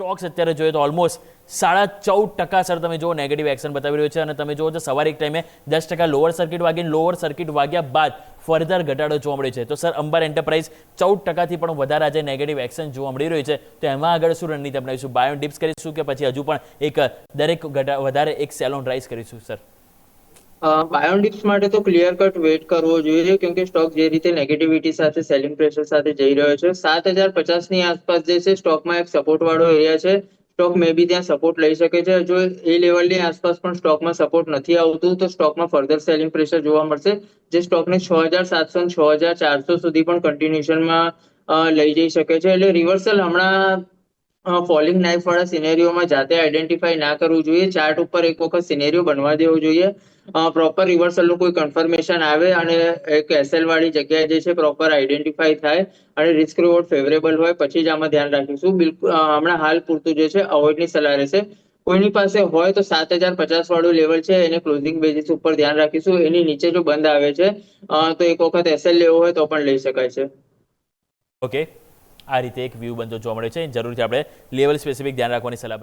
Stokes અત્યારે જોઈએ તો ઓલમોસ્ટ 14.5% સર તમે જો નેગેટિવ એક્શન બતાવી રહ્યો છે અને તમે જુઓ તો સવારે એક ટાઈમે 10% લોઅર સર્કિટ વાગ્યા બાદ ફર્ધર ઘટાડો જોવા મળ્યો છે. તો સર અંબાર એન્ટરપ્રાઇઝ 14%થી પણ વધારે આજે નેગેટિવ એક્શન જોવા મળી રહ્યું છે. તો એમાં આગળ શું રણનીતિ અપનાવીશું? બાય ઓન ડિપ્સ કરીશું કે પછી હજુ પણ એક દરેક વધારે એક સેલ ઓન રાઇઝ કરીશું સર? બાયોન ડિપ્સ માટે તો ક્લિયર કટ વેટ કરવો જોઈએ, કેમ કે સ્ટોક જે રીતે નેગેટિવિટી સાથે સેલિંગ પ્રેશર સાથે જઈ રહ્યો છે, 7,050 ની આસપાસ જે છે સ્ટોકમાં એક સપોર્ટ વાળો એરિયા છે. સ્ટોક મે બી ત્યાં સપોર્ટ લઈ શકે છે. જો એ લેવલની આસપાસ પણ સ્ટોકમાં સપોર્ટ નથી આવતું તો સ્ટોકમાં ફર્ધર સેલિંગ પ્રેશર જોવા મળશે, જે સ્ટોકને 6,700 6,400 સુધી પણ કન્ટિન્યુએશનમાં લઈ જઈ શકે છે. એટલે રિવર્સલ હમણાં ફોલિંગ નાઇફ વાળા સિનેરીઓમાં જાતે આઈડેન્ટિફાઈ ના કરવું જોઈએ. ચાર્ટ ઉપર એક વખત સિનેરીઓ બનવા દેવો જોઈએ. પ્રોપર રિવર્સલનું કોઈ કન્ફર્મેશન આવે અને એક એસએલ વાળી જગ્યાએ જે છે પ્રોપર આઈડેન્ટિફાઈ થાય અને રિસ્ક રિવોર્ડ ફેવરેબલ હોય પછી જ આમાં ધ્યાન રાખીશું. બિલકુલ હમણાં હાલ પૂરતું જે છે અવોઇડની સલાહ રહેશે. કોઈની પાસે હોય તો 7,050 વાળું લેવલ છે એને ક્લોઝિંગ બેઝિસ ઉપર ધ્યાન રાખીશું. એની નીચે જો બંધ આવે છે તો એક વખત એસએલ લેવો હોય તો પણ લઈ શકાય છે. ઓકે, આ રીતે એક વ્યૂ બનતો જોવા મળે છે. જરૂરથી આપણે લેવલ સ્પેસિફિક ધ્યાન રાખવાની સલાહ